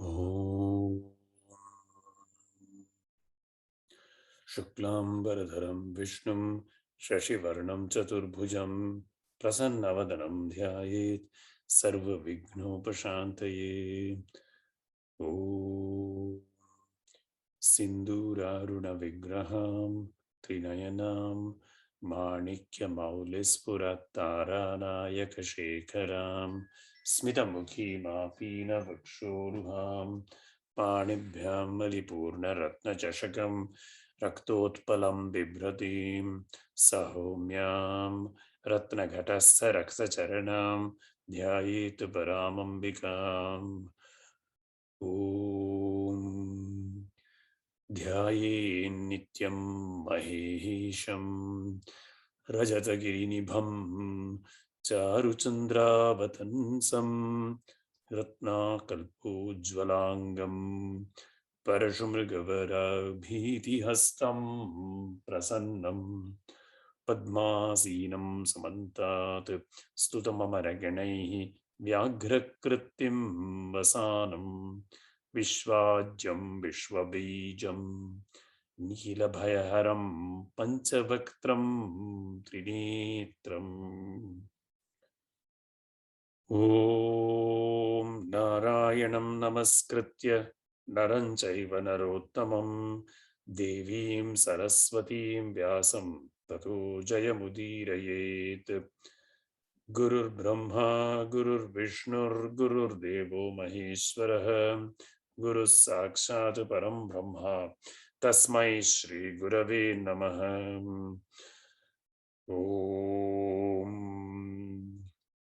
ॐ शुक्लांबरधरं विष्णुं शशिवर्णं चतुर्भुजं प्रसन्नवदनं ध्यायेत् सर्वविघ्नोपशान्तये। ॐ सिन्दूरारुणविग्रहां त्रिनयनां माणिक्यमौलिस्फुरत्तारानायकशेखरां स्मितमुखीमापीनवक्षोरुहां पाणिभ्यां मलिपूर्णरत्नचषकं रक्तोत्पलं बिभ्रतीं सौम्यां रत्नघटस्थ रक्तचरणां ध्यायेत् परामम्बिकाम्। ॐ ध्यायेन्नित्यं महेशं रजतगिरिनिभं चारुचन्द्रावतंसं रत्नाकल्पोज्ज्वलाङ्गं परशुमृगवराभीतिहस्तं प्रसन्नं पद्मासीनं समन्तात् स्तुतममरगणैः व्याघ्रकृत्तिं वसानं विश्वाज्यं विश्वबीजं नीलभयहरं पञ्चवक्त्रं त्रिनेत्रम्। ॐ नारायणं नमस्कृत्य नरं चैव नरोत्तमं देवीं सरस्वतीं व्यासं ततो जयमुदीरयेत्। गुरुर्ब्रह्मा गुरुर्विष्णुर्गुरुर्देवो महेश्वरः गुरुः साक्षात् परं ब्रह्म तस्मै श्रीगुरवे नमः। ॐ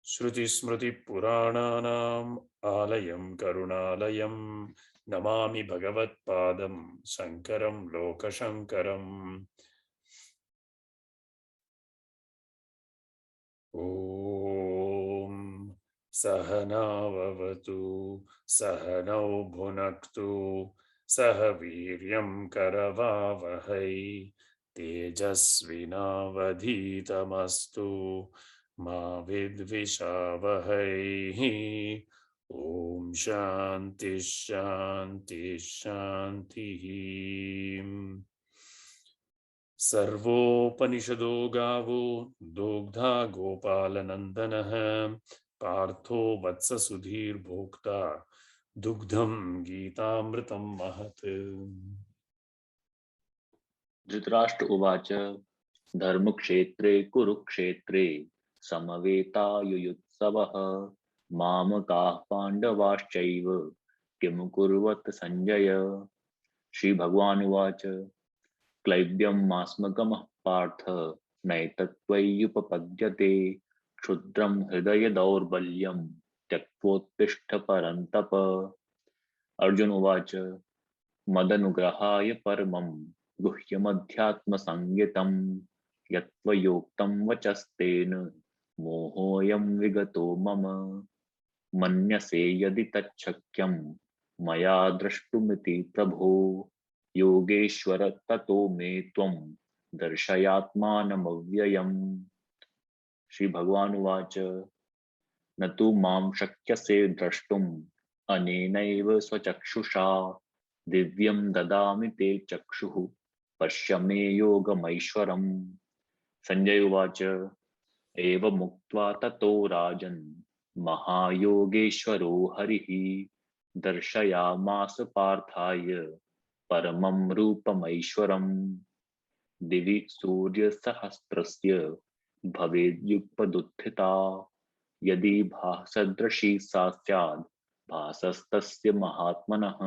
श्रुतिस्मृतिपुराणानाम् आलयं करुणालयं नमामि भगवत्पादं शङ्करं लोकशङ्करम्। ॐ सहनाववतु सहनौ भुनक्तु सह वीर्यं करवावहै तेजस्विनावधीतमस्तु मा विद्विषावहै। ॐ शान्ति शान्ति शान्तिः। सर्वोपनिषदो गावो दोग्धा गोपालनन्दनः पार्थो वत्ससुधीर्भोक्ता दुग्धं गीतामृतं महत्। धृतराष्ट्र उवाच धर्मक्षेत्रे कुरुक्षेत्रे समवेतायुयुत्सवः मामकाः पाण्डवाश्चैव किमुकुर्वत संजय। श्रीभगवानुवाच क्लैब्यं मास्मगमः पार्थ नैतत्त्वय्युपपद्यते क्षुद्रं हृदय दौर्बल्यं त्यक्त्वोत्तिष्ठ परन्तप। अर्जुन उवाच मदनुग्रहाय परमं गुह्यमध्यात्मसंज्ञितं यत्त्वयोक्तं वचस्तेन मोहोऽयं विगतो मम। मन्यसे यदि तच्छक्यं मया द्रष्टुमिति प्रभो योगेश्वर ततो मे त्वं दर्शयात्मानमव्ययम्। श्री भगवान उवाच न तु मां शक्यसे द्रष्टुम् अनेनैव स्वचक्षुषा दिव्यं ददामि ते चक्षुः पश्य मे योगमैश्वरम्। संजय उवाच एवमुक्त्वा ततो राजन् महायोगेश्वरो हरिः दर्शयामास पार्थाय परमं रूपमैश्वरम्। दिवि सूर्यसहस्रस्य भवेद्युगपदुत्थिता यदि भासदृशी सा स्याद् भासस्तस्य महात्मनः।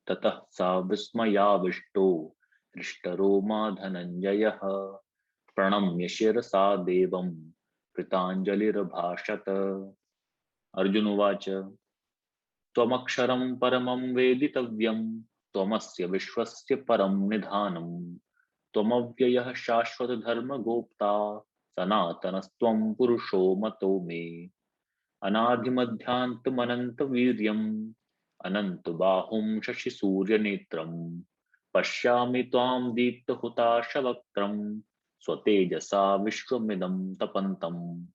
ततः सा विस्मयाविष्टो हृष्टरोमा धनञ्जयः प्रणम्य शिरसा देवं कृताञ्जलिरभाषत। अर्जुन उवाच त्वमक्षरं परमं वेदितव्यं त्वमस्य विश्वस्य परं निधानम् त्वमव्ययः शाश्वतधर्मगोप्ता सनातनस्त्वं पुरुषो मतो मे। अनादिमध्यान्तमनन्तवीर्यम् अनन्तबाहुं शशिसूर्यनेत्रं पश्यामि त्वां दीप्तहुताशवक्त्रं स्वतेजसा विश्वमिदं तपन्तम्।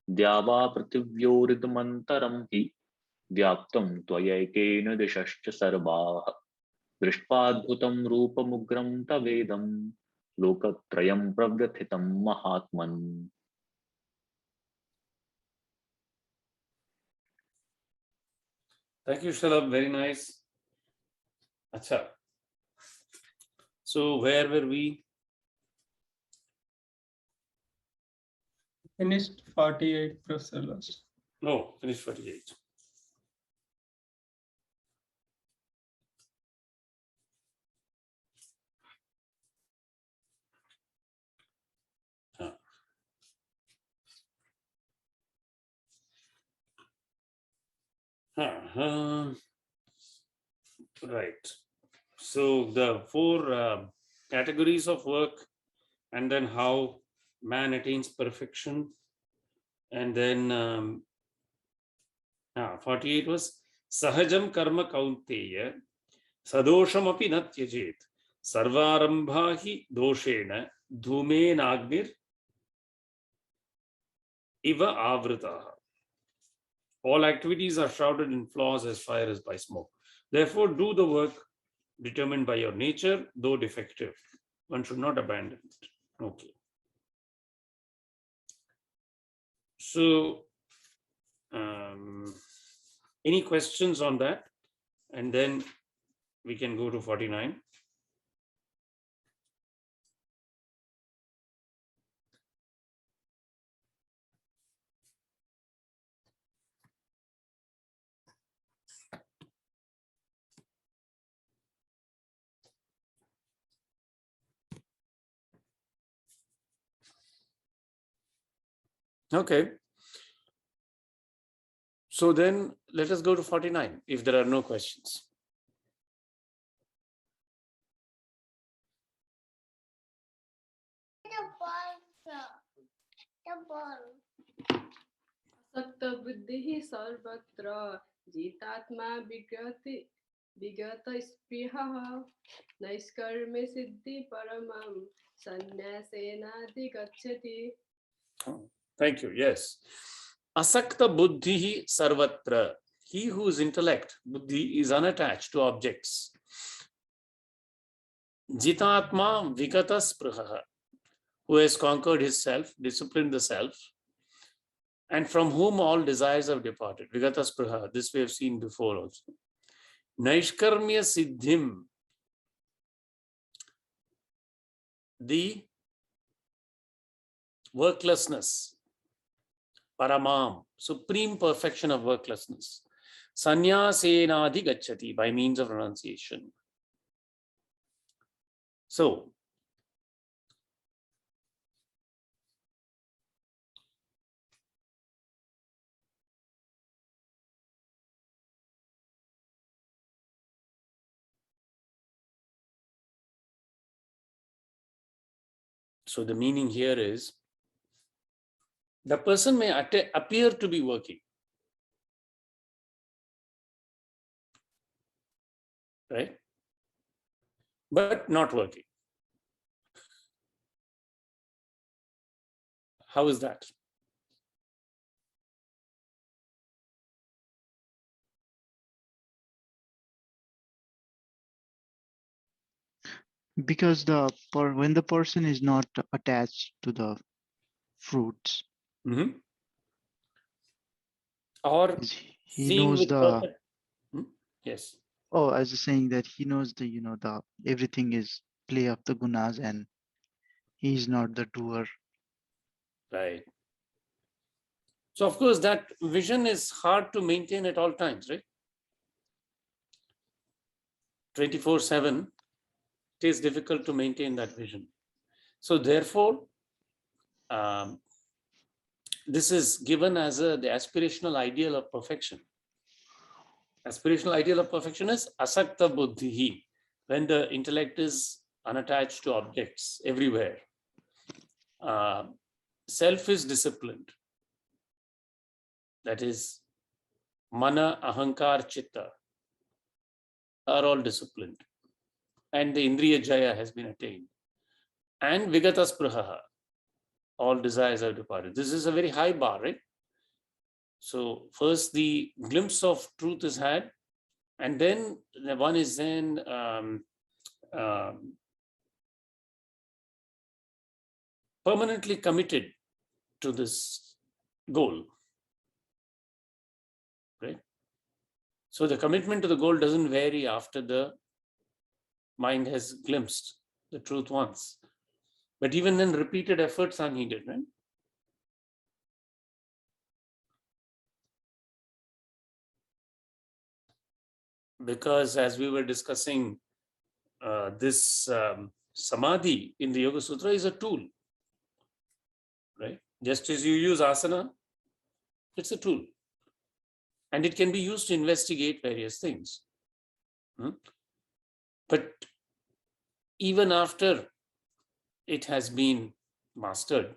द्यावा पृथिव्योरिदमन्तरं हि व्याप्तं त्वयैकेन दिशश्च सर्वाः दृष्ट्वाद्भुतं रूपमुग्रं तवेदं लोकत्रयं प्रव्यथितं महात्मन्. Thank you, Shalabh. Very nice. Acha. So where were we? Finished 48, Professor Last. No, finished 48. Right. So the four categories of work, and then how man attains perfection, and then 48 was sahajam karma kaunteya sadosham api na tyajet sarvarambha hi doshena dhumenagnir iva avritaha. All activities are shrouded in flaws as fire is by smoke. Therefore, do the work determined by your nature, though defective. One should not abandon it. Okay. So, any questions on that? And then we can go to 49. Okay. So then let us go to 49 if there are no questions. असक्त बुद्धि सर्वत्र जितात्मा विगत स्पृहः नैष्कर्म्य सिद्धि परमं संन्यासेनाधिगच्छति. Thank you. Yes. Asakta buddhi sarvatra. He whose intellect, buddhi, is unattached to objects. Jitatma vigata sprihaha. Who has conquered his self, disciplined the self, and from whom all desires have departed. Vigata spriha. This we have seen before also. Naishkarmya siddhim. The worklessness. Paramam, supreme perfection of worklessness. Sanyasenadhi gacchati, by means of renunciation. So, the meaning here is, the person may appear to be working, right? But not working. How is that? Because when the person is not attached to the fruits, Or he knows the perfect. Yes. Oh, I was just saying that he knows the everything is play of the gunas and he's not the doer. Right. So of course that vision is hard to maintain at all times, right? 24/7, it is difficult to maintain that vision. So therefore, this is given as the aspirational ideal of perfection. Aspirational ideal of perfection is asakta buddhi, when the intellect is unattached to objects everywhere. Self is disciplined. That is, mana, ahankar, chitta are all disciplined. And the indriya jaya has been attained. And vigata spruhaha, all desires have departed. This is a very high bar, right? So first the glimpse of truth is had, and then one is then permanently committed to this goal, right? So the commitment to the goal doesn't vary after the mind has glimpsed the truth once. But even then, repeated efforts are needed, right? Because as we were discussing, this samadhi in the Yoga Sutra is a tool, right? Just as you use asana, it's a tool. And it can be used to investigate various things. But even after it has been mastered,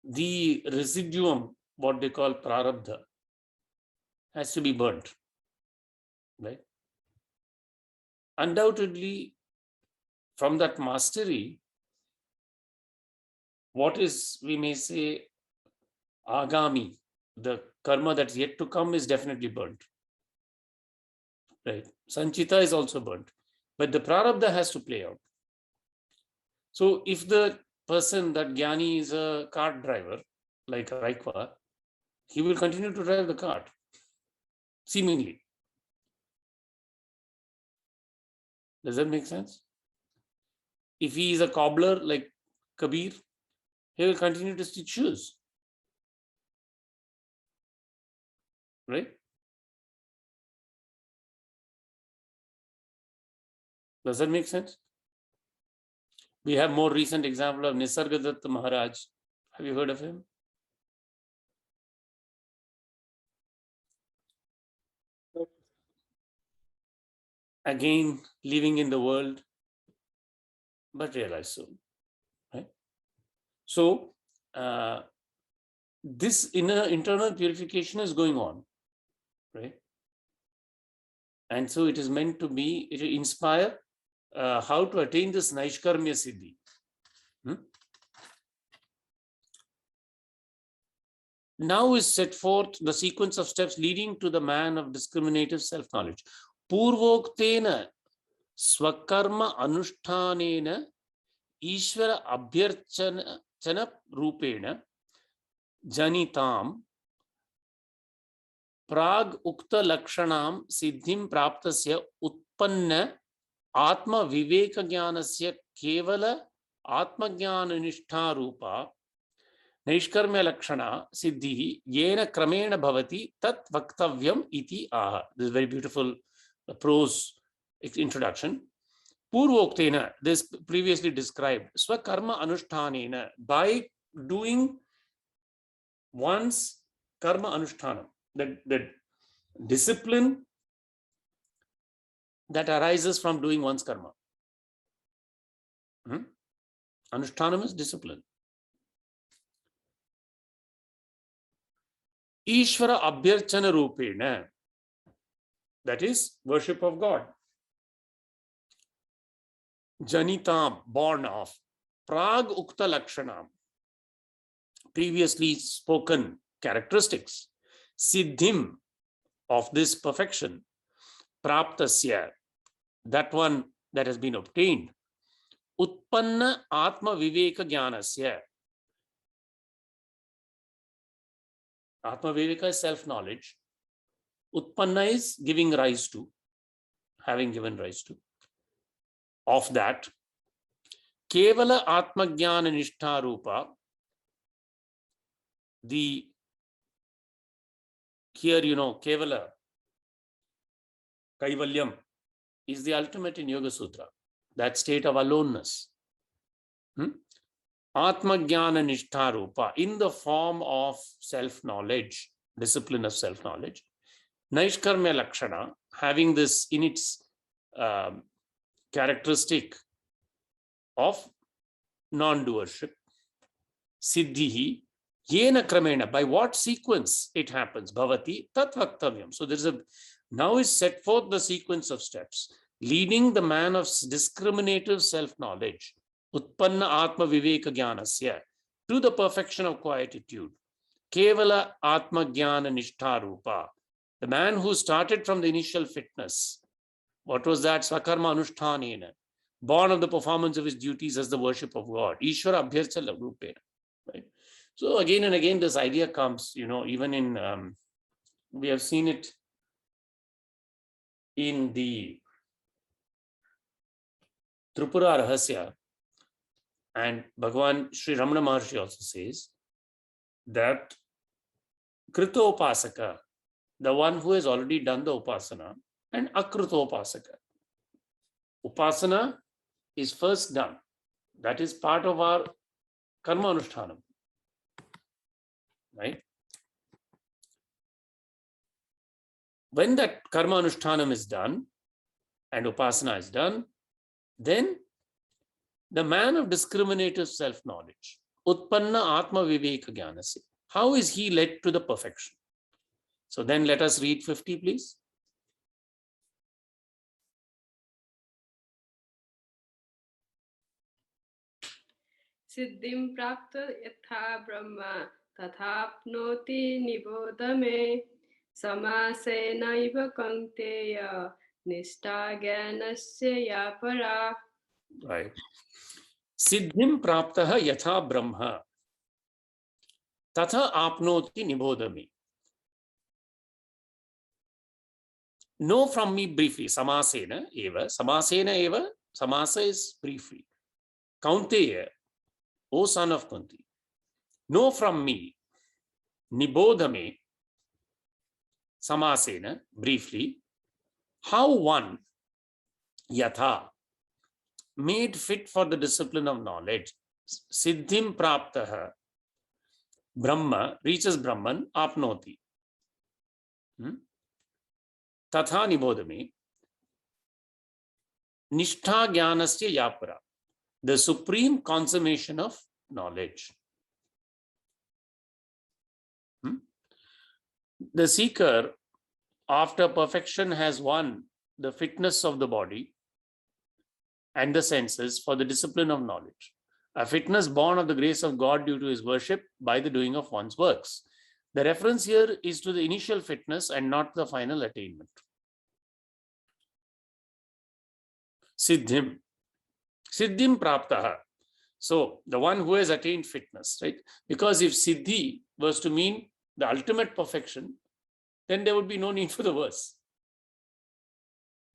the residuum, what they call prarabdha, has to be burnt, right? Undoubtedly, from that mastery, what is, we may say, agami, the karma that's yet to come, is definitely burnt, right? Sanchita is also burnt, but the prarabdha has to play out. So if the person, that Jnani, is a cart driver, like Raikwa, he will continue to drive the cart, seemingly. Does that make sense? If he is a cobbler like Kabir, he will continue to stitch shoes, right? Does that make sense? We have more recent example of Nisargadatta Maharaj. Have you heard of him? Again, living in the world, but realized soon, right? So this inner internal purification is going on, right? And so it is meant to be, it will inspire how to attain this Naishkarmya Siddhi. Now is set forth the sequence of steps leading to the man of discriminative self-knowledge. Purvoktena swakarma anushtanena Ishvara abhyarchana rupena janitam prag ukta lakshanam siddhim praptasya utpanna atma viveka jnanasya kevala atma jnana nishtha rupa Naishkarmya lakshana siddhi yena kramena bhavati tat vaktavyam iti aha. This is very beautiful prose introduction. Purvoktena, this previously described, swakarma anushtanena, by doing one's karma anushtanam, the discipline that arises from doing one's karma. Anushtanam is discipline. Ishvara abhyarchana rupena, that is worship of God. Janitam, born of. Prag ukta lakshanam, previously spoken characteristics. Siddhim, of this perfection. Praptasya, that one that has been obtained. Utpanna atma viveka jnanasya. Atma viveka is self-knowledge. Utpanna is giving rise to, having given rise to. Of that, Kevala Atma Jnana Nishtha Rupa, the, here Kevala, Kaivalyam, is the ultimate in Yoga Sutra, that state of aloneness. Atma Jnana Nishtha Rupa, in the form of self-knowledge, discipline of self-knowledge. Naishkarmya Lakshana, having this in its characteristic of non-doership. Siddhihi, yena kramena, by what sequence it happens, bhavati tat vaktavyam. So there's now is set forth the sequence of steps leading the man of discriminative self-knowledge, utpanna atma viveka jnanasya, to the perfection of quietude. Kevala Atma Jnana Nishtha Rupa. The man who started from the initial fitness. What was that? Swakarma Anushtanena. Born of the performance of his duties as the worship of God. Ishvara Abhyarcha Rupena. Right? So again and again, this idea comes, even in, we have seen it in the Tripura Rahasya, and Bhagavan Sri Ramana Maharshi also says that Kritopasaka, the one who has already done the Upasana, and Akrutopasaka. Upasana is first done. That is part of our Karma Anushtanam. Right? When that Karma Anushtanam is done and Upasana is done, then the man of discriminative self-knowledge, Utpanna Atma Viveka Jnanasya, how is he led to the perfection? So then let us read 50, please. Siddhim prakta yatha brahma tathapnoti nibodhame samasena iva kanteya nishta jnanasya ya para. Right. Siddhim praptaha yatha brahma tatha apnoti nibodhame. Know from me briefly. Samasena eva. Samasena eva. Samasa is briefly. Kaunteya, O son of Kunti, know from me, nibodhame, samasena, briefly, how one, yatha, made fit for the discipline of knowledge, siddhim praptaha, Brahma, reaches Brahman, apnoti. Tatha nibodhame, nishtha jnanasya yapara, the supreme consummation of knowledge. The seeker, after perfection, has won the fitness of the body and the senses for the discipline of knowledge. A fitness born of the grace of God due to his worship by the doing of one's works. The reference here is to the initial fitness and not the final attainment. Siddhim. Siddhim praptaha. So the one who has attained fitness, right? Because if siddhi was to mean the ultimate perfection, then there would be no need for the verse,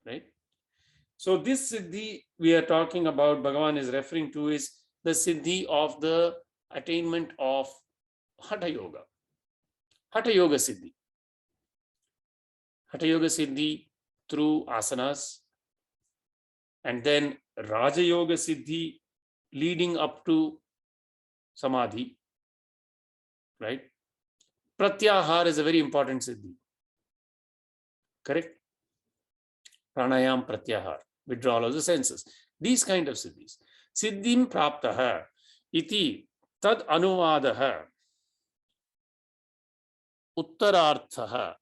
right? So this siddhi we are talking about, Bhagavan is referring to, is the siddhi of the attainment of Hatha Yoga. Hatha Yoga siddhi. Hatha Yoga siddhi through asanas, and then Raja Yoga siddhi leading up to samadhi, right? Pratyahar is a very important siddhi. Correct? Pranayam pratyahar, withdrawal of the senses. These kind of siddhis. Siddhim praptaha iti tad anuvadaha uttararthaha.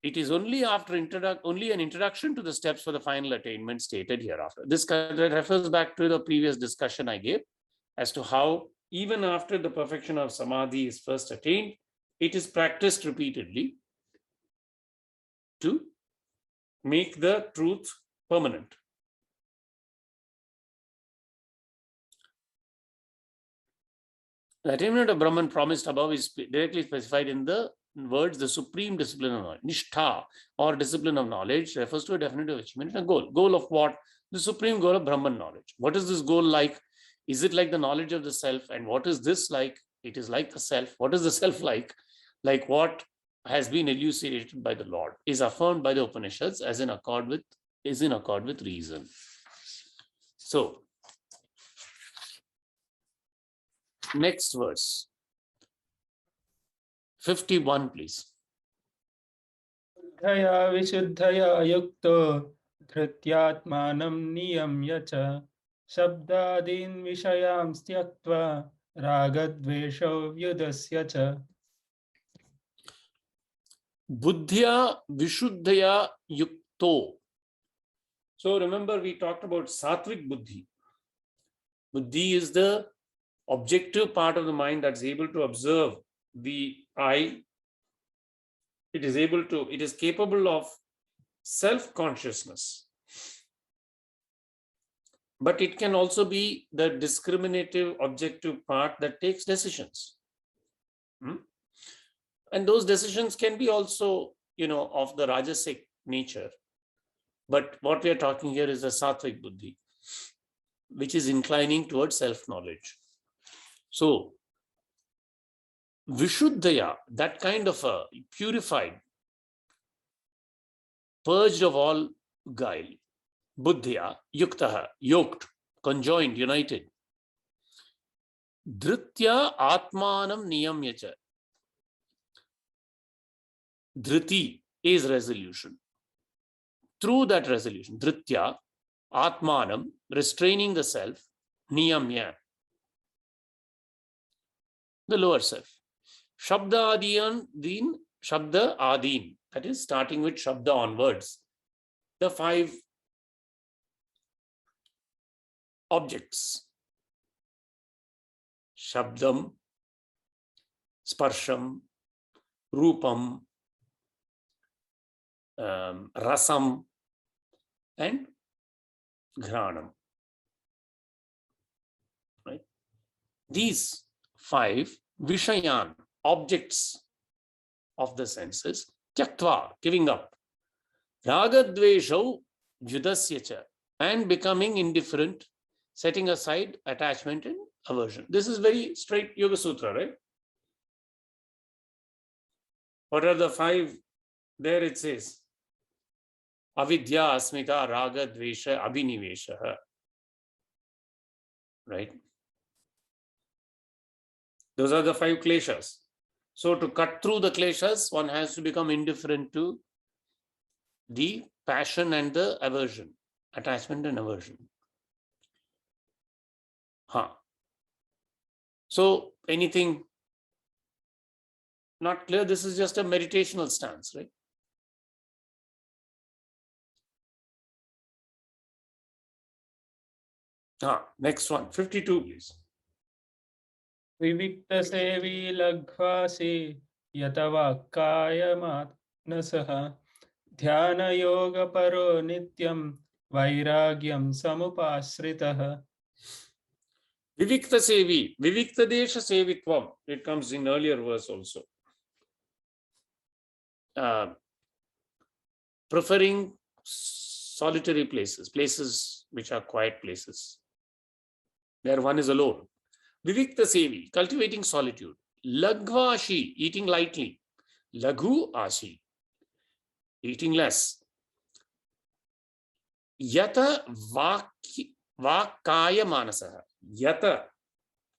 It is only after only an introduction to the steps for the final attainment stated hereafter. This refers back to the previous discussion I gave as to how even after the perfection of samadhi is first attained, it is practiced repeatedly to make the truth permanent. The attainment of Brahman promised above is directly specified in the words, the supreme discipline of knowledge. Nishtha, or discipline of knowledge, refers to a definitive achievement and a goal. Goal of what? The supreme goal of Brahman knowledge. What is this goal like? Is it like the knowledge of the self? And what is this like? It is like the self. What is the self like? Like what has been elucidated by the Lord, is affirmed by the Upanishads as in accord with reason. So, next verse. 51, please. Daya vishuddhaya yukto dhrityatmanam niyamya cha shabdadin vishayam styaktva ragadvesho vyudasya cha. Buddhya vishuddhaya yukto. So remember, we talked about sattvic buddhi. Buddhi is the objective part of the mind that's able to observe the I. It is capable of self-consciousness. But it can also be the discriminative objective part that takes decisions. And those decisions can be also, of the Rajasic nature. But what we are talking here is the Sattvic Buddhi, which is inclining towards self-knowledge. So, Vishuddhaya, that kind of a purified, purged of all guile, Buddhya, Yuktaha, yoked, conjoined, united. Dhritya Atmanam Niyamyacha. Dhriti is resolution. Through that resolution, Dhritya, Atmanam, restraining the self, Niyamya, the lower self. Shabda Adin, Shabda Adin, that is starting with Shabda onwards. The 5 objects. Shabdam, Sparsham, Rupam, Rasam, and Granam. Right? These 5 Vishayan, objects of the senses, Tyaktva, giving up, Ragadveshau Judasyacha, and becoming indifferent, setting aside attachment and aversion. This is very straight Yoga Sutra, right? What are the 5? There it says, Avidya, Asmita, Raga, Dvesha, Abhinivesha. Right? Those are the 5 kleshas. So to cut through the kleshas, one has to become indifferent to the passion and the aversion, attachment and aversion. So anything not clear? This is just a meditational stance, right? Next one, 52, please. Vivikta sevi laghvasi yatava kayamatnasaha dhyana yoga paro nityam vairagyam samupasritaha. Vivikta sevi, Vivikta desha sevitvam. It comes in earlier verse also. Preferring solitary places, places which are quiet places, where one is alone. Vivikta sevi, cultivating solitude. Lagvashi, eating lightly. Laghu ashi, eating less. Yata vakaya manasaha. Yata,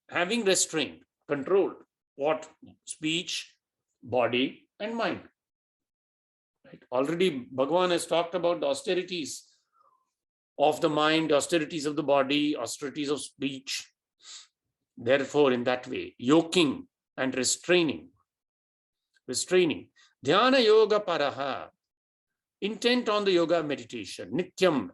having restrained, controlled. What? Speech, body, and mind. Right? Already Bhagavan has talked about the austerities of the mind, austerities of the body, austerities of speech. Therefore, in that way, yoking and restraining. Dhyana yoga paraha, intent on the yoga meditation. Nityam,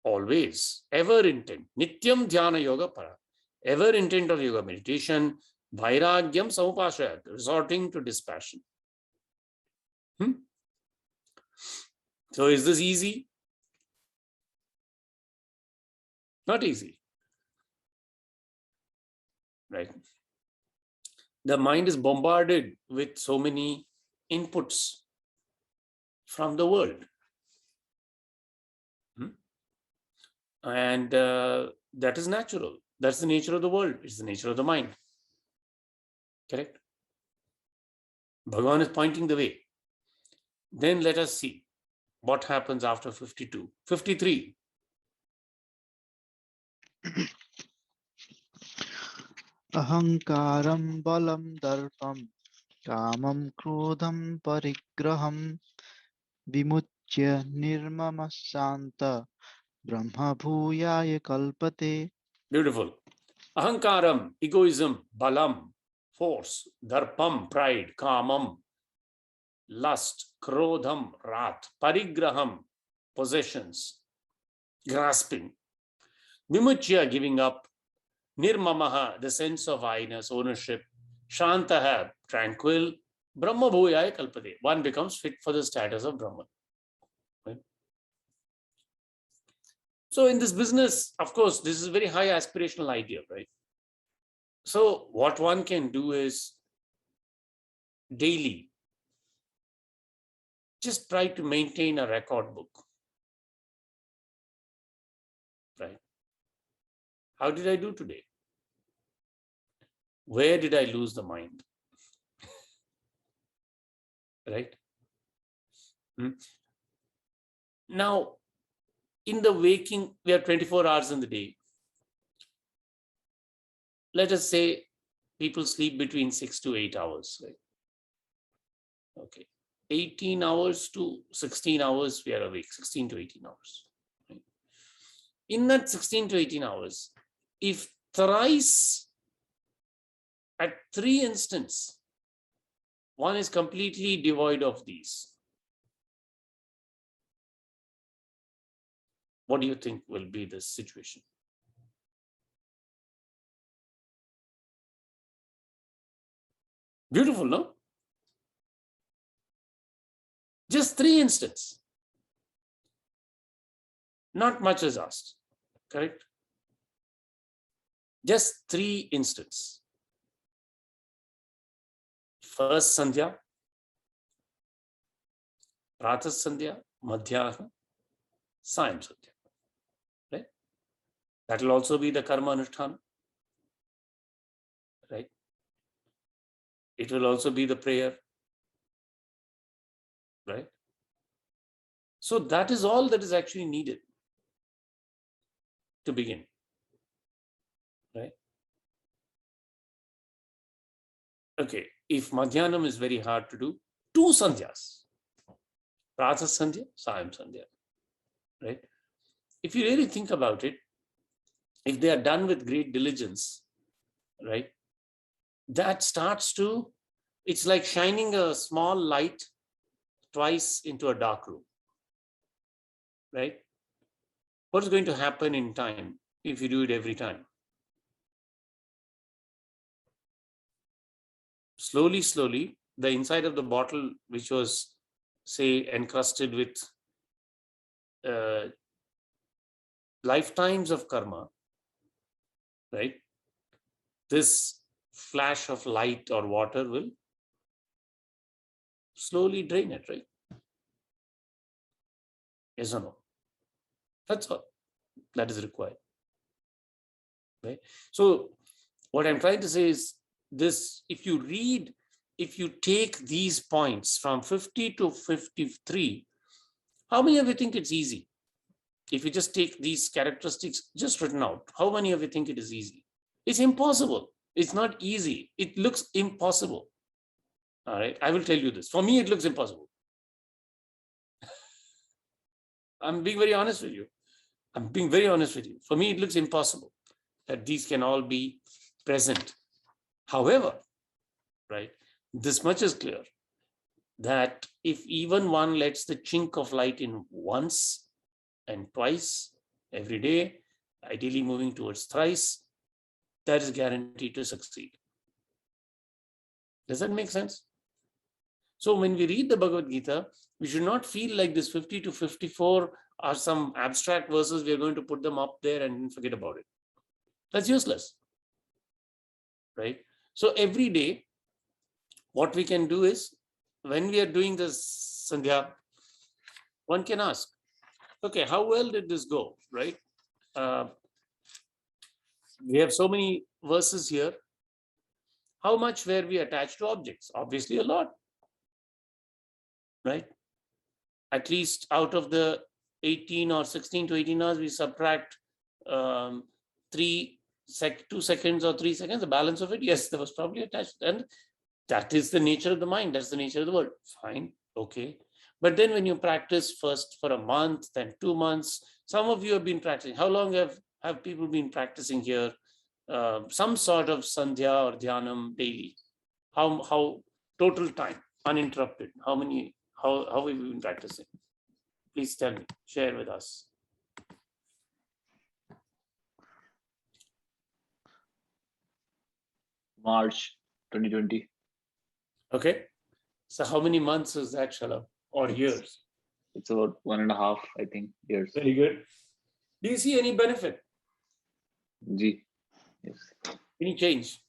always, ever intent. Nityam dhyana yoga paraha, ever intent on yoga meditation. Vairagyam samupashraya, resorting to dispassion. So is this easy? Not easy. Right? The mind is bombarded with so many inputs from the world. And that is natural. That's the nature of the world. It's the nature of the mind. Correct? Bhagavan is pointing the way. Then let us see what happens after 52. 53. Ahankaram balam darpam kamam krodham parigraham vimuchya nirmama shanta brahma bhuyaya kalpate. Beautiful. Ahankaram, egoism, balam, force, darpam, pride, kamam, lust, krodham, wrath, parigraham, possessions, grasping, vimuchya, giving up, Nirmamaha, the sense of I-ness, ownership. Shantaha, tranquil. Brahma bhuyaya kalpate. One becomes fit for the status of Brahman. Right? So in this business, of course, this is a very high aspirational idea, right? So what one can do is daily, just try to maintain a record book. Right? How did I do today? Where did I lose the mind? Right? Now, in the waking, we have 24 hours in the day. Let us say people sleep between 6 to 8 hours, right? Okay. 18 hours to 16 hours we are awake, 16 to 18 hours. Right? In that 16 to 18 hours, if thrice at 3 instants, one is completely devoid of these, what do you think will be the situation? Beautiful, no? Just 3 instants. Not much is asked, correct? Just 3 instants. First Sandhya, Pratha Sandhya, Madhyana, Sayam Sandhya. Right? That will also be the karma anushtana. Right? It will also be the prayer. Right? So that is all that is actually needed to begin. Right? Okay, if Madhyanam is very hard to do, 2 Sandhyas. Pratha Sandhya, Sayam Sandhya. Right? If you really think about it, if they are done with great diligence, right, that starts to, it's like shining a small light twice into a dark room. Right? What's going to happen in time if you do it every time? Slowly, slowly, the inside of the bottle, which was, say, encrusted with lifetimes of karma, right? This flash of light or water will slowly drain it, right? Yes or no? That's all that is required. Right? So what I'm trying to say is this, if you read, if you take these points from 50 to 53, how many of you think it's easy? If you just take these characteristics just written out, how many of you think it is easy? It's impossible. It's not easy. It looks impossible. All right. I will tell you this. For me, it looks impossible. I'm being very honest with you. I'm being very honest with you. For me, it looks impossible that these can all be present. However, right, this much is clear that if even one lets the chink of light in once and twice every day, ideally moving towards thrice, that is guaranteed to succeed. Does that make sense? So when we read the Bhagavad Gita, we should not feel like this 50 to 54 are some abstract verses. We are going to put them up there and forget about it. That's useless, right? So every day, what we can do is, when we are doing this Sandhya, one can ask, okay, how well did this go, right? We have so many verses here. How much were we attached to objects? Obviously a lot, right? At least out of the 18 or 16 to 18 hours, we subtract 2 seconds or 3 seconds, the balance of it, yes, there was probably attached. And that is the nature of the mind. That's the nature of the world. Fine, okay. But then when you practice first for a month, then 2 months, some of you have been practicing. How long have people been practicing here? Some sort of Sandhya or Dhyanam daily. How total time, uninterrupted? How have you been practicing? Please tell me, share with us. March 2020. Okay. So how many months is that, Shalabh? Or It's- years? It's about 1.5, I think, years. Very good. Do you see any benefit, G. Yes. any change?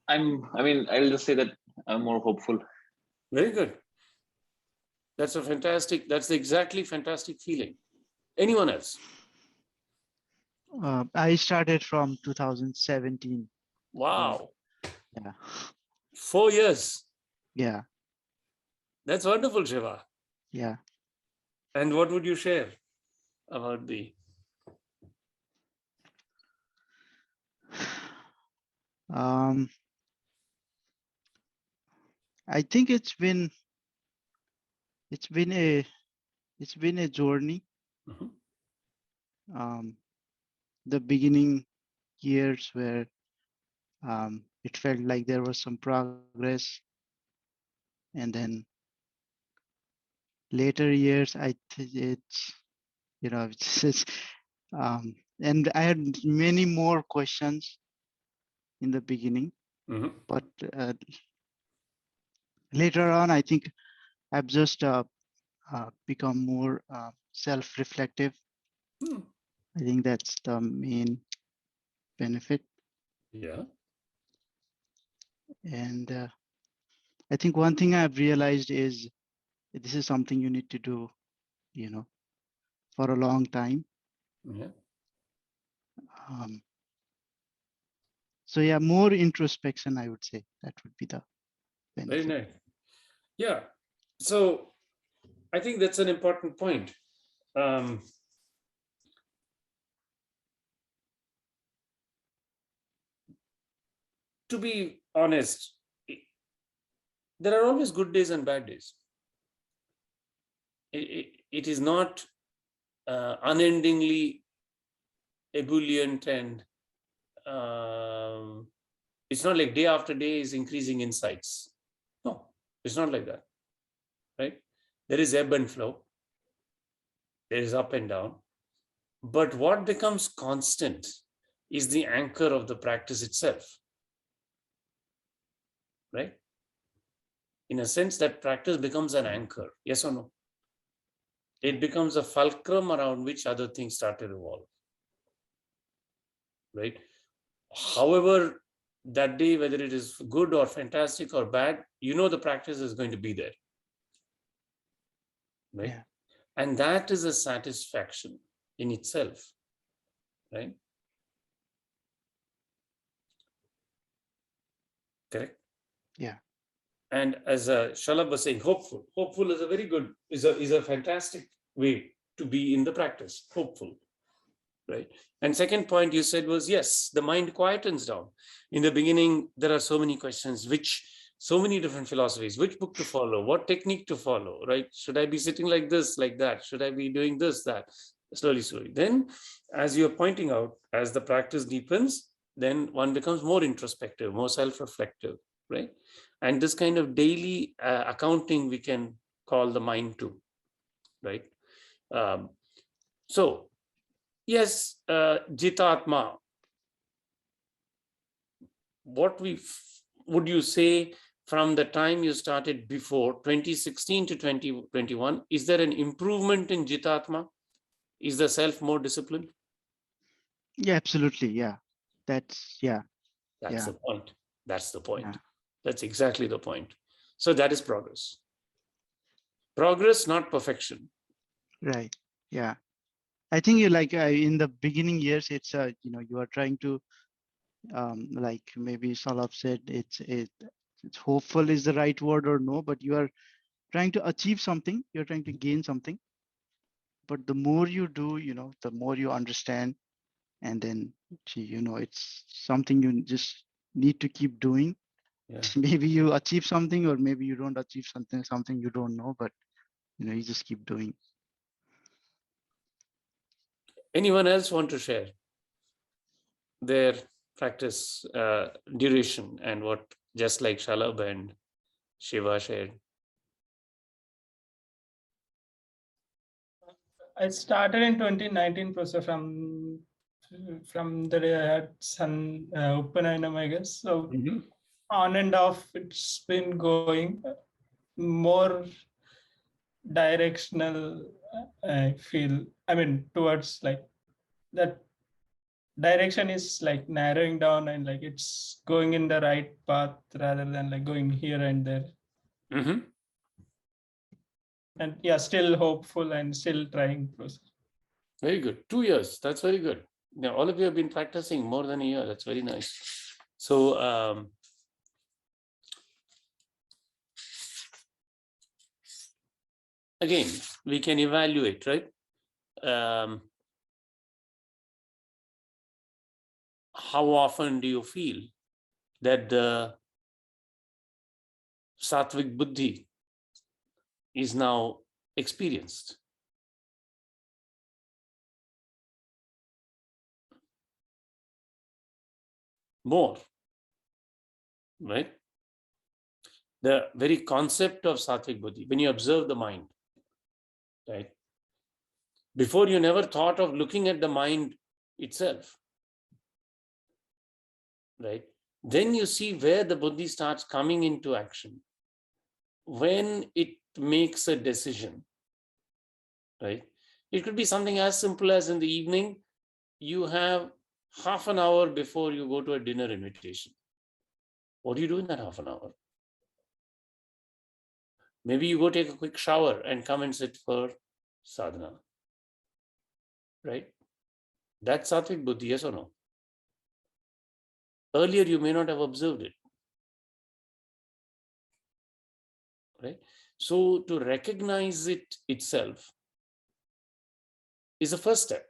I'll just say that I'm more hopeful. Very good. That's the exactly fantastic feeling. Anyone else? I started from 2017. Wow. Yeah. 4 years. Yeah. That's wonderful, Shiva. Yeah. And what would you share about the? I think it's been a journey. Mhm. The beginning years where it felt like there was some progress, and then later years I think it's and I had many more questions in the beginning, Mhm. but later on I think I've just become more self-reflective. Hmm. I think that's the main benefit. Yeah. And I think one thing I've realized is this is something you need to do, for a long time. Yeah. So yeah, more introspection, I would say that would be the Very benefit. nice. Yeah. So I think that's an important point. To be honest, there are always good days and bad days. It is not unendingly ebullient, and it's not like day after day is increasing insights. No, it's not like that, right? There is ebb and flow. There is up and down. But what becomes constant is the anchor of the practice itself, right? In a sense, that practice becomes an anchor, yes or no? It becomes a fulcrum around which other things start to revolve, right? However, that day, whether it is good or fantastic or bad, the practice is going to be there, right? Yeah. And that is a satisfaction in itself, right? Correct? Yeah. And as Shalabh was saying, hopeful is a very good, is a fantastic way to be in the practice, hopeful, right? And second point you said was, yes, the mind quietens down. In the beginning, there are so many questions, so many different philosophies, which book to follow, what technique to follow, right? Should I be sitting like this, like that? Should I be doing this, that? Slowly. Then, as you're pointing out, as the practice deepens, then one becomes more introspective, more self-reflective, right? And this kind of daily accounting we can call the mind too, right? So, yes, Jitatma, what would you say from the time you started before 2016 to 2021, is there an improvement in Jitatma? Is the self more disciplined? Yeah, absolutely. Yeah. That's the point. That's the point. That's exactly the point. So that is progress. Progress, not perfection. Right. Yeah. I think you in the beginning years, it's you are trying to like maybe Shalabh said, it's hopeful is the right word or no, but you are trying to achieve something, you're trying to gain something. But the more you do, the more you understand, and then it's something you just need to keep doing. Yeah. Maybe you achieve something, or maybe you don't achieve something you don't know, but you just keep doing. Anyone else want to share their practice duration and what, just like Shalabh and Shiva shared? I started in 2019, Professor, from from the day I had Sun Upanayana, I guess. So Mhm. on and off, it's been going more directional. I feel. I mean, towards like that direction is like narrowing down and like it's going in the right path rather than like going here and there. Mhm. And yeah, still hopeful and still trying process. Very good. 2 years. That's very good. Now, all of you have been practicing more than a year. That's very nice. So, again, we can evaluate, right? How often do you feel that the Sattvic Buddhi is now experienced? More, right? The very concept of Sattvic Buddhi, when you observe the mind, right? Before you never thought of looking at the mind itself, right? Then you see where the Buddhi starts coming into action. When it makes a decision, right? It could be something as simple as in the evening, you have half an hour before you go to a dinner invitation. What do you do in that half an hour? Maybe you go take a quick shower and come and sit for sadhana, right? That's Sattvic Buddhi, yes or no? Earlier, you may not have observed it, right? So to recognize it itself is the first step,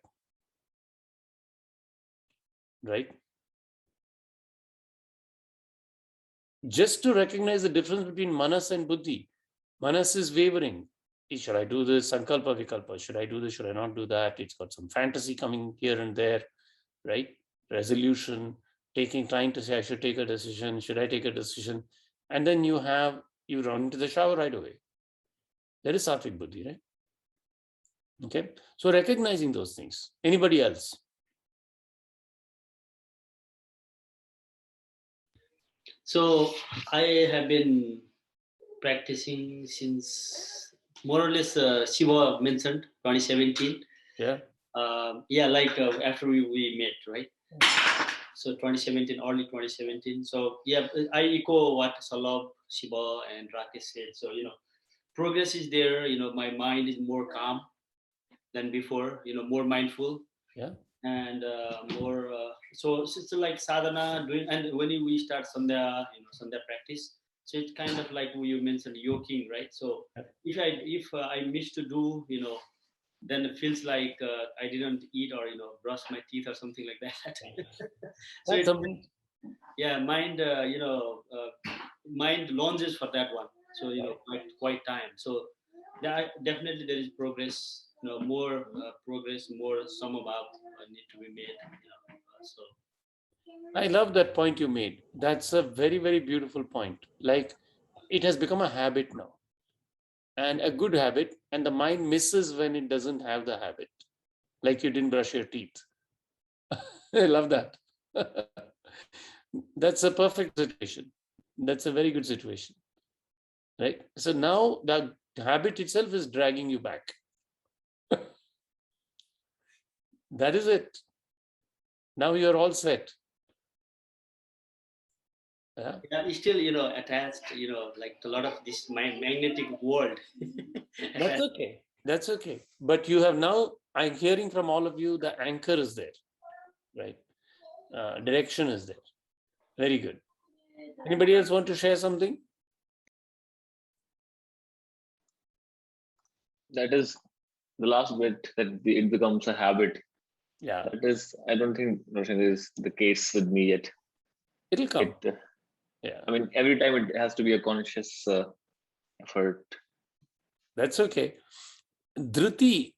right? Just to recognize the difference between manas and buddhi. Manas is wavering. Should I do this? Sankalpa, vikalpa. Should I do this? Should I not do that? It's got some fantasy coming here and there, right? Resolution, taking time to say, I should take a decision. Should I take a decision? And then you run into the shower right away. That is Sattvic Buddhi, right? Okay. So recognizing those things. Anybody else? So I have been practicing since more or less Shiva mentioned 2017. Yeah. Yeah, like after we met, right? So 2017, early 2017. So yeah, I echo what Salabh, Shiva, and Rakesh said. So progress is there. My mind is more calm than before. More mindful. Yeah. And more. So it's like sadhana doing, and when we start sandhya, sandhya practice. So it's kind of like you mentioned yoking, right? So if I miss to do, then it feels like I didn't eat or brush my teeth or something like that. So That's something. yeah, mind mind launches for that one. So quite time. So yeah, definitely there is progress. More progress, more some amount need to be made. So I love that point you made. That's a very, very beautiful point. Like it has become a habit now, and a good habit, and the mind misses when it doesn't have the habit. Like you didn't brush your teeth. I love that. That's a perfect situation. That's a very good situation. Right? So now the habit itself is dragging you back. That is it. Now you're all set. Yeah. yeah, it's still attached. Like a lot of this magnetic world. That's okay. That's okay. But you have now, I'm hearing from all of you, the anchor is there, right? Direction is there. Very good. Anybody else want to share something? That is the last bit, that it becomes a habit. Yeah, That is, I don't think, Roshan, is the case with me yet. it'll come. Yeah. I mean, every time it has to be a conscious effort. That's okay. Dritya,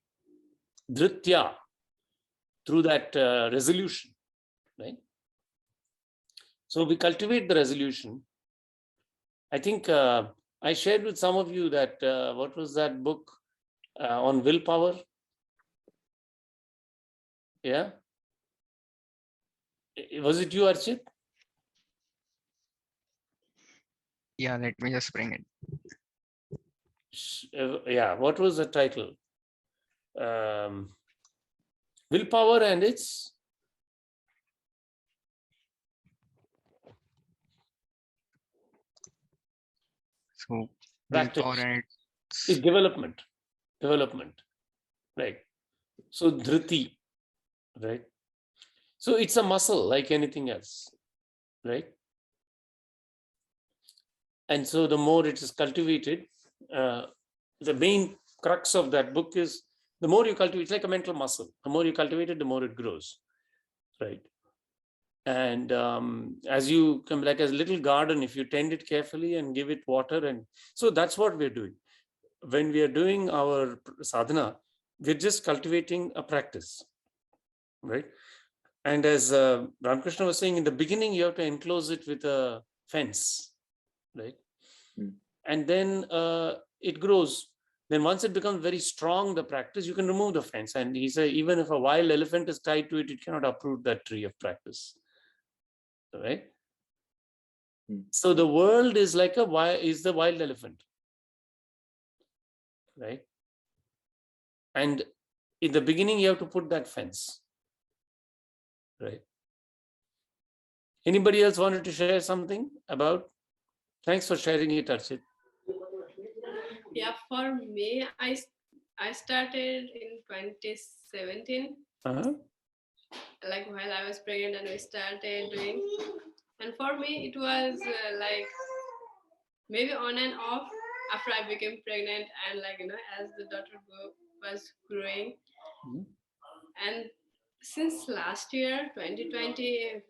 through that resolution, right? So we cultivate the resolution. I think I shared with some of you that, what was that book on willpower? Yeah. Was it you, Archit? Yeah, let me just bring it. Yeah, what was the title? Willpower and its So practice. willpower and It's development, right? So dhriti, right? So it's a muscle like anything else, right? And so the more it is cultivated, the main crux of that book is the more you cultivate, it's like a mental muscle. The more you cultivate it, the more it grows, right? And as you come like a little garden, if you tend it carefully and give it water, and so that's what we're doing. When we are doing our sadhana, we're just cultivating a practice, right? And as Ramakrishna was saying, in the beginning, you have to enclose it with a fence, right? And then it grows. Then once it becomes very strong, the practice, you can remove the fence. And he said, even if a wild elephant is tied to it, it cannot uproot that tree of practice, right? So the world is like the wild elephant, right? And in the beginning, you have to put that fence, right? Anybody else wanted to share something about? Thanks for sharing it, Archit. Yeah, for me, I started in 2017, like while I was pregnant, and we started doing. And for me, it was like maybe on and off after I became pregnant, and like as the daughter was growing. And since last year, 2020,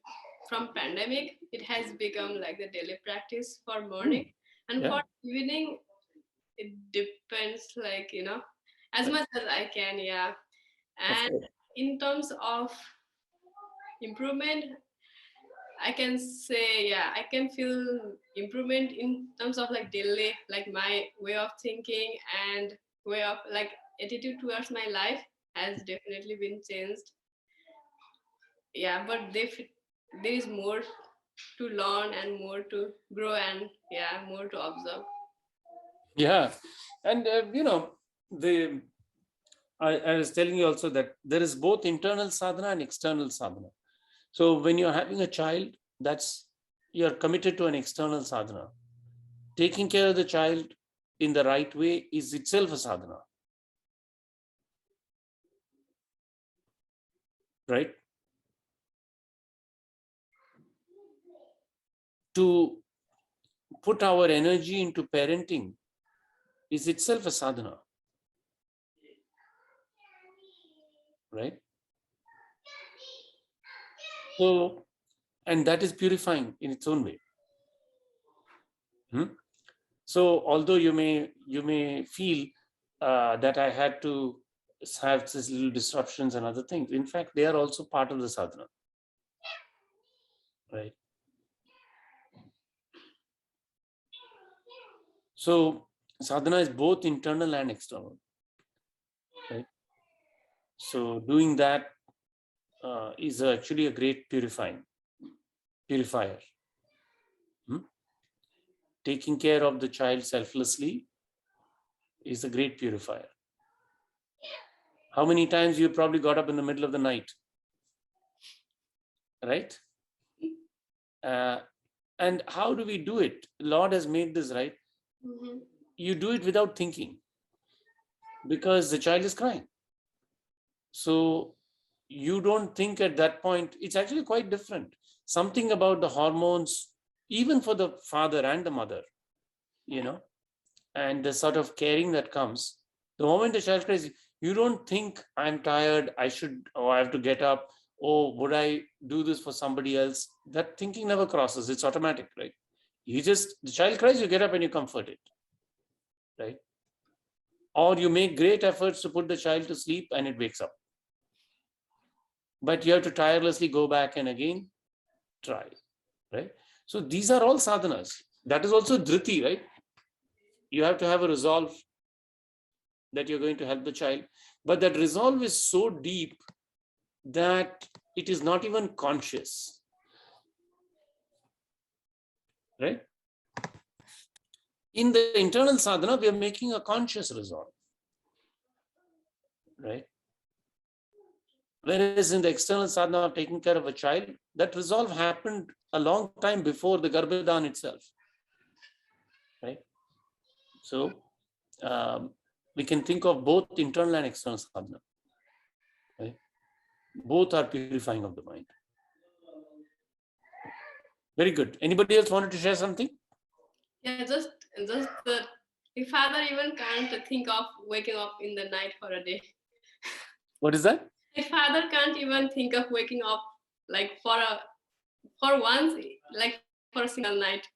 from pandemic, it has become like the daily practice for morning, and for evening, it depends, like as much as I can, yeah. And in terms of improvement, I can say, yeah, I can feel improvement in terms of like daily, like my way of thinking and way of like attitude towards my life has definitely been changed. Yeah, but there is more to learn and more to grow and yeah, more to observe. Yeah, and I was telling you also that there is both internal sadhana and external sadhana. So when you're having a child, you're committed to an external sadhana. Taking care of the child in the right way is itself a sadhana, right? To put our energy into parenting is itself a sadhana, right? So, and that is purifying in its own way. So, although you may feel that I had to have these little disruptions and other things, in fact, they are also part of the sadhana, right? So, sadhana is both internal and external, right? So, doing that is actually a great purifier. Taking care of the child selflessly is a great purifier. How many times you probably got up in the middle of the night, right? And how do we do it? Lord has made this, right? You do it without thinking because the child is crying. So you don't think at that point. It's actually quite different. Something about the hormones, even for the father and the mother, and the sort of caring that comes. The moment the child cries, you don't think I'm tired, I have to get up. Oh, would I do this for somebody else? That thinking never crosses. It's automatic, right? The child cries, you get up and you comfort it, right? Or you make great efforts to put the child to sleep and it wakes up. But you have to tirelessly go back and again try, right? So these are all sadhanas. That is also dhriti, right? You have to have a resolve that you're going to help the child. But that resolve is so deep that it is not even conscious, right? In the internal sadhana, we are making a conscious resolve, right? Whereas in the external sadhana of taking care of a child, that resolve happened a long time before the Garbhodan itself, right? So we can think of both internal and external sadhana, right? Both are purifying of the mind. Very good. Anybody else wanted to share something? Yeah, just that if father even can't think of waking up in the night for a day. What is that? If father can't even think of waking up like for once, like for a single night.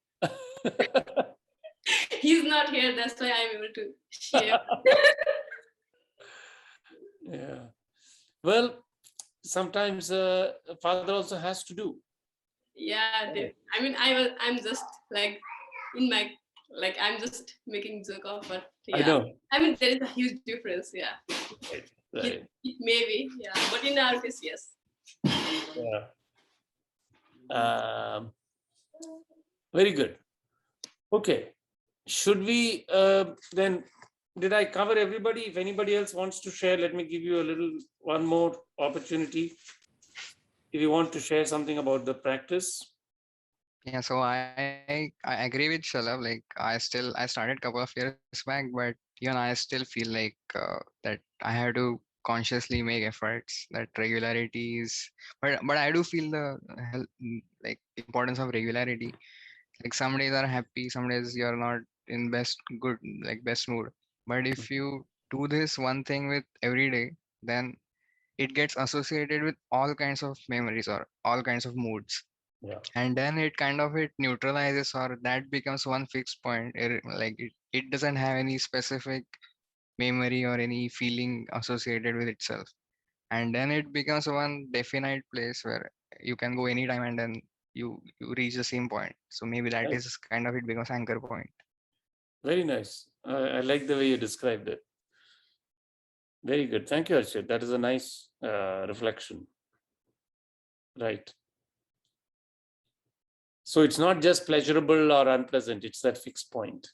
He's not here, that's why I'm able to share. Yeah. Well, sometimes father also has to do. Yeah, I mean, I'm just like in my, like, I'm just making joke of, but yeah. I know. I mean, there is a huge difference, yeah. Right. It may be, yeah, but in our case, yes. Yeah. Very good. Okay. Should we then, did I cover everybody? If anybody else wants to share, let me give you one more opportunity. If you want to share something about the practice. Yeah, so I agree with Shalabh. Like I started a couple of years back, but even I still feel like that I have to consciously make efforts. That regularity is, but I do feel the like importance of regularity. Like some days are happy, some days you're not in best mood. But if you do this one thing with every day, then it gets associated with all kinds of memories or all kinds of moods, Yeah. and then it neutralizes, or that becomes one fixed point. It doesn't have any specific memory or any feeling associated with itself, and then it becomes one definite place where you can go anytime, and then you reach the same point. So maybe that Right. is kind of, it becomes anchor point. Very nice. I like the way you described it. Very good. Thank you, Arshit. That is a nice reflection. Right. So it's not just pleasurable or unpleasant, it's that fixed point.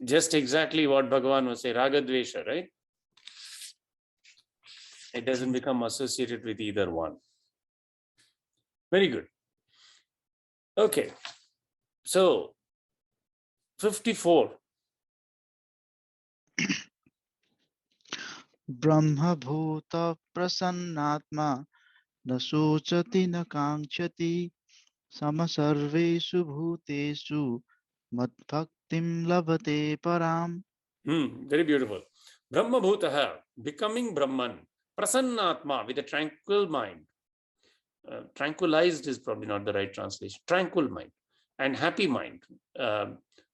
Just exactly what Bhagavan was saying, Raga Dvesha, right? It doesn't become associated with either one. Very good. Okay. So 54. Brahma bhuta prasannatma na sochati na kankshati sama sarveshu bhuteshu madbhaktim labhate param. Very beautiful. Brahma Bhutaha, becoming Brahman, Prasannatma, with a tranquil mind. Tranquilized is probably not the right translation. Tranquil mind and happy mind.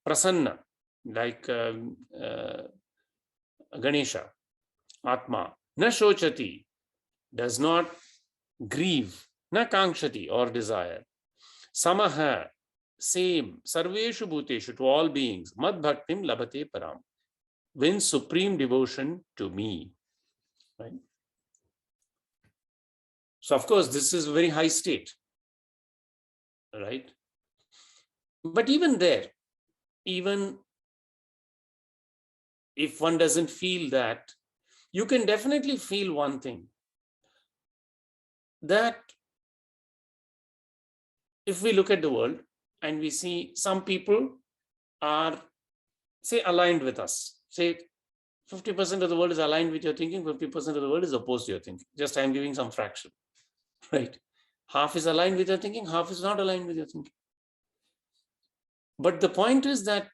Prasanna, like Ganesha. Atma. Na shochati, does not grieve. Na kankshati, or desire. Samaha, same. Sarveshu bhuteshu, to all beings. Mad bhaktim labhate param. Wins supreme devotion to me. Right? So, of course, this is a very high state. Right? But even there, even if one doesn't feel that, you can definitely feel one thing, that if we look at the world and we see some people are, say, aligned with us, say 50% of the world is aligned with your thinking, 50% of the world is opposed to your thinking. Just I'm giving some fraction, right? Half is aligned with your thinking, half is not aligned with your thinking. But the point is that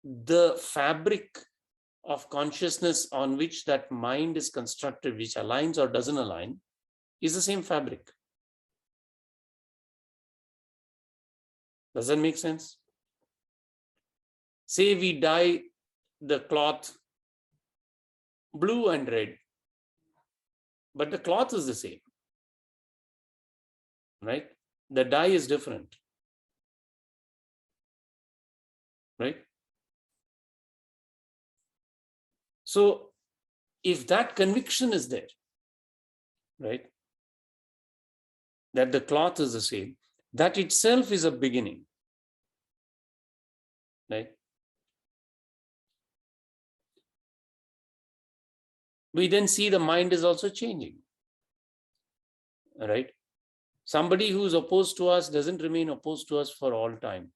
the fabric of consciousness on which that mind is constructed, which aligns or doesn't align, is the same fabric. Does that make sense? Say we dye the cloth blue and red, but the cloth is the same, right? The dye is different, right? So if that conviction is there, right, that the cloth is the same, that itself is a beginning, right? We then see the mind is also changing, right? Somebody who's opposed to us doesn't remain opposed to us for all time.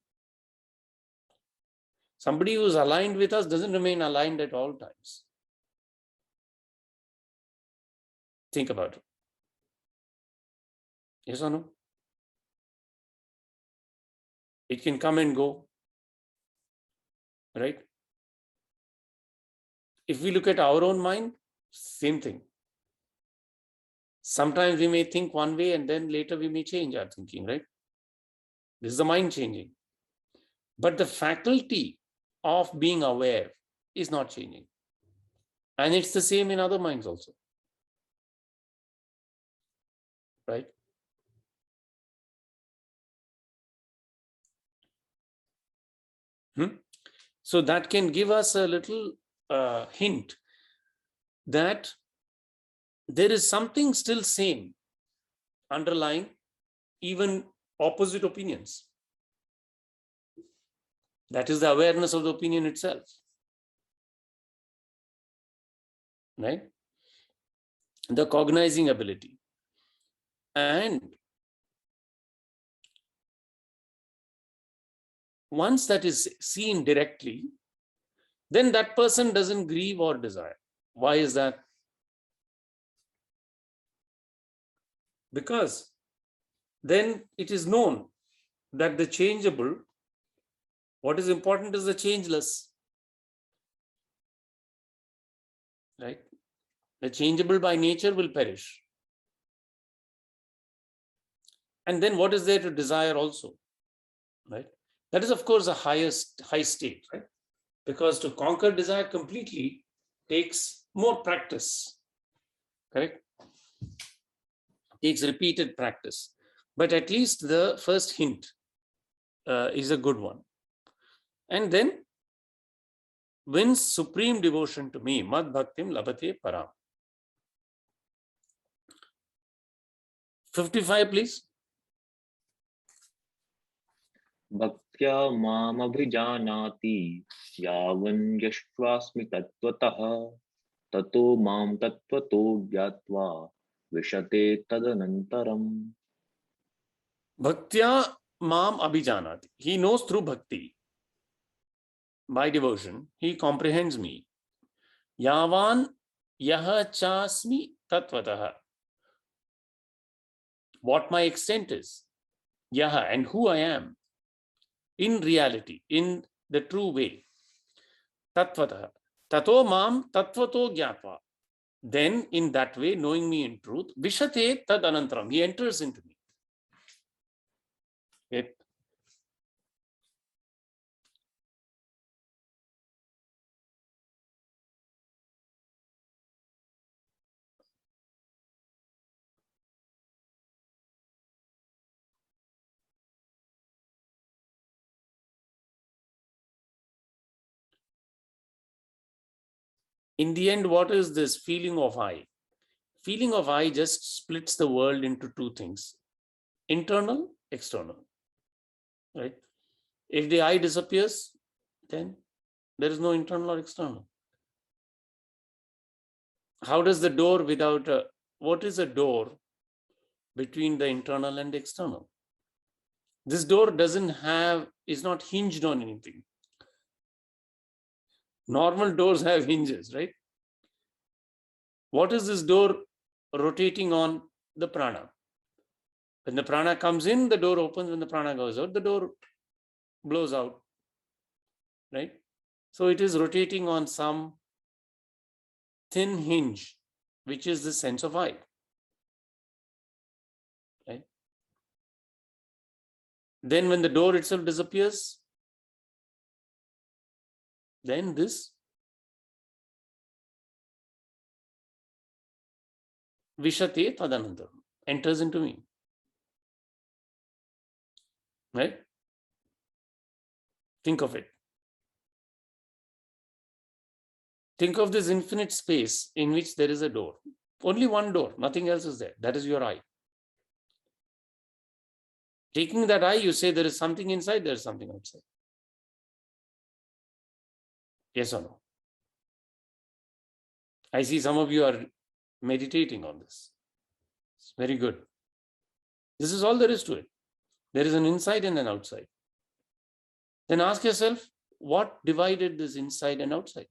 Somebody who's aligned with us doesn't remain aligned at all times. Think about it. Yes or no? It can come and go, right? If we look at our own mind, same thing. Sometimes we may think one way and then later we may change our thinking, right? This is the mind changing. But the faculty of being aware is not changing. And it's the same in other minds also, right? So that can give us a little hint that there is something still same underlying even opposite opinions. That is the awareness of the opinion itself, right? The cognizing ability. And once that is seen directly, then that person doesn't grieve or desire. Why is that? Because then it is known that the changeable, what is important is the changeless, right? The changeable by nature will perish. And then what is there to desire also, right? That is, of course, the high state, right? Because to conquer desire completely takes more practice, correct? Takes repeated practice. But at least the first hint is a good one. And then wins supreme devotion to me, mad bhaktim labhate param. 55, please. Bhaktya mam abhijanati yavan yashvasmi tattvataha tato mam tattvato gyatva vishate tadanantaram. Bhaktya mam abhijanati. He knows through bhakti. By devotion, he comprehends me. Yavan yaha chasmi tattvataha. What my extent is. Yaha, and who I am. In reality, in the true way. Tattvataha. Tato mam tattvato gyatva. Then, in that way, knowing me in truth, vishate tad anantaram. He enters into me. Okay. In the end, what is this feeling of I? Feeling of I just splits the world into two things: internal, external, right? If the I disappears, then there is no internal or external. How does the door without a, what is a door between the internal and external? This door is not hinged on anything. Normal doors have hinges, right? What is this door rotating on? The prana. When the prana comes in, the door opens. When the prana goes out, the door blows out, right? So it is rotating on some thin hinge, which is the sense of I, right? Then when the door itself disappears, then this vishate tadanantaram enters into me, right? Think of it. Think of this infinite space in which there is a door. Only one door, nothing else is there. That is your eye. Taking that eye, you say there is something inside, there is something outside. Yes or no? I see some of you are meditating on this. It's very good. This is all there is to it. There is an inside and an outside. Then ask yourself, what divided this inside and outside?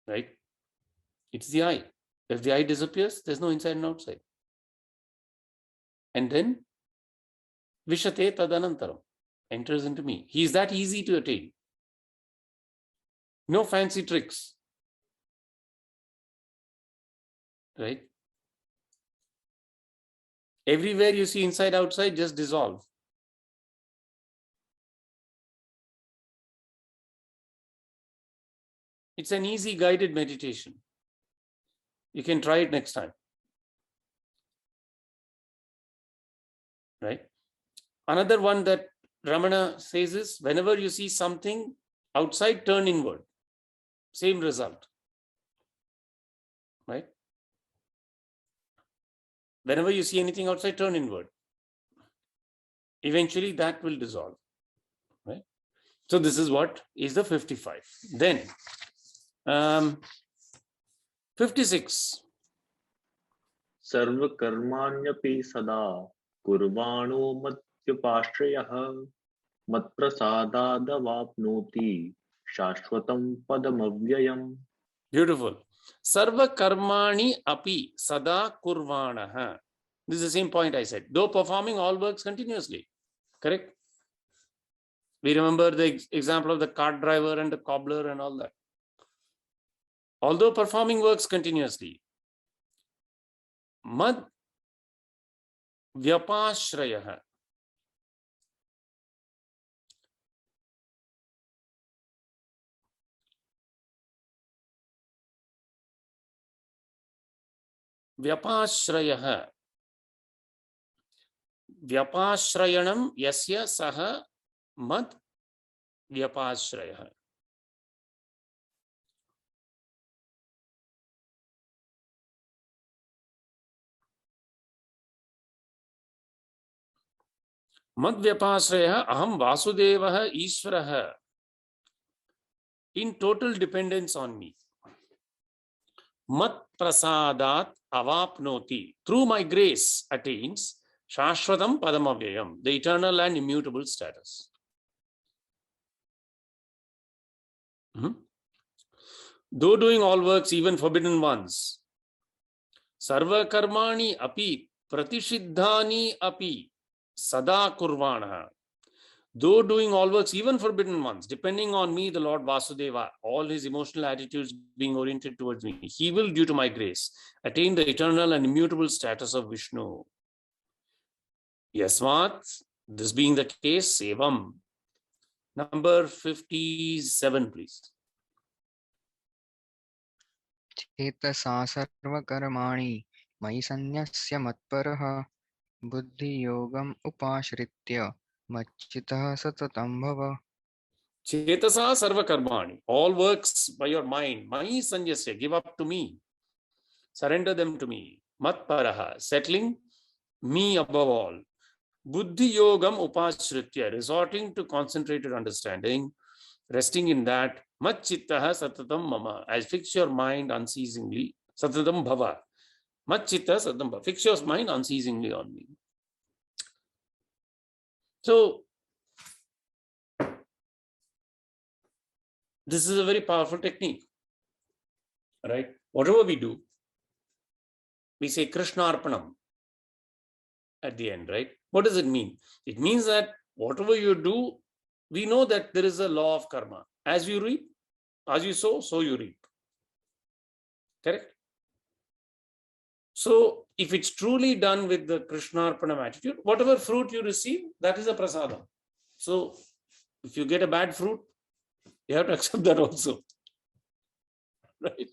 Right? It's the eye. If the eye disappears, there's no inside and outside. And then, Vishate tadanantaram, enters into me. He is that easy to attain. No fancy tricks. Right? Everywhere you see inside, outside, just dissolve. It's an easy guided meditation. You can try it next time. Right? Another one that Ramana says is, whenever you see something outside, turn inward. Same result. Right? Whenever you see anything outside, turn inward. Eventually that will dissolve. Right? So this is what is the 55. Then 56. Sarva karmanyapi sada kurvano matyupashrayah matprasadadavapnoti shashvatam padamavyayam. Beautiful. Sarva karmani api sada kurvanaha. This is the same point I said. Though performing all works continuously. Correct? We remember the example of the cart driver and the cobbler and all that. Although performing works continuously, mad vyapashrayah. Vyapashrayah. Vyapashrayanam yasya saha mad vyapashrayah. Mad vyapashrayah aham vasudevah ishvarah. In total dependence on me. Mat prasadat avapnoti. Through my grace attains shashvatam padamavyayam, the eternal and immutable status. Though doing all works, even forbidden ones, sarva karmani api pratishiddhani api sada kurvana. Though doing all works, even forbidden ones, depending on me, the Lord Vasudeva, all his emotional attitudes being oriented towards me, he will, due to my grace, attain the eternal and immutable status of Vishnu. Yasmat, this being the case, Evam. Number 57, please. Chetasa sarva karmani mayi sanyasya matparaha buddhi yogam upashritya machitah satatam bhava. Chetasa sarva karmani. All works by your mind. Mayi sanyasya. Give up to me. Surrender them to me. Matparaha. Settling me above all. Buddhi yogam upashritya. Resorting to concentrated understanding. Resting in that. Machitah satatam mama. As fix your mind unceasingly. Satatam bhava. Machitah satatam bhava. Fix your mind unceasingly on me. So, this is a very powerful technique, right? Whatever we do, we say Krishna Arpanam at the end, right? What does it mean? It means that whatever you do, we know that there is a law of karma. As you reap, as you sow, so you reap. Correct? So, if it's truly done with the Krishna Arpanam attitude, whatever fruit you receive, that is a prasadam. So, if you get a bad fruit, you have to accept that also. Right?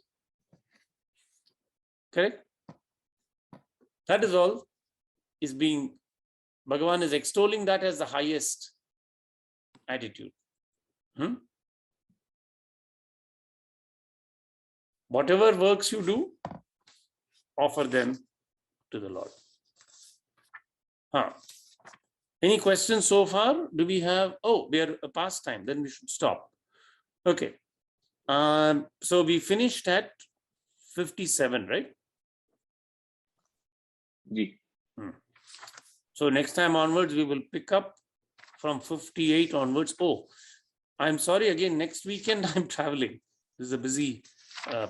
Correct? That is all is being, Bhagavan is extolling that as the highest attitude. Whatever works you do, offer them to the Lord. Any questions so far? Do we have? Oh, we are past time. Then we should stop. Okay. So we finished at 57, right? Ji. So next time onwards, we will pick up from 58 onwards. Oh, I'm sorry again. Next weekend, I'm traveling. This is a busy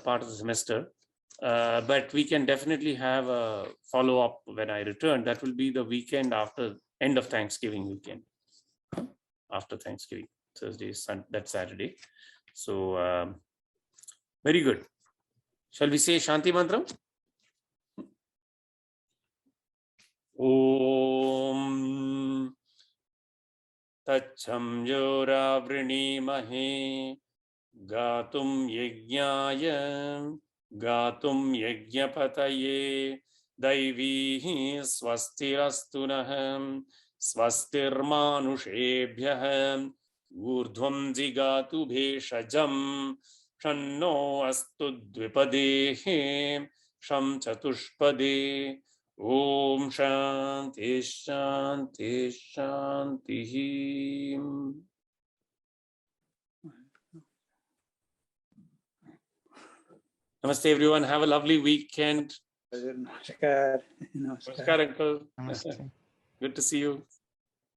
part of the semester. But we can definitely have a follow-up when I return. That will be the weekend after end of Thanksgiving weekend. After Thanksgiving, Thursday, Sunday, that Saturday. So very good. Shall we say Shanti Mantram? Om Tacham Yora Vrinimahe Gatum Yajnaya Gatum Yajnapataye Daivihi Swastirastunaham Swastirmanushebhyaham Urdhvam Jigatu Bheshajam Shanno Astu Dvipadehe Sham Chatushpade Om Shanti Shanti Shanti. Namaste everyone. Have a lovely weekend. Namaskar. Namaskar, uncle. Namaste. Good to see you.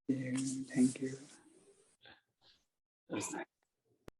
Thank you. Namaste.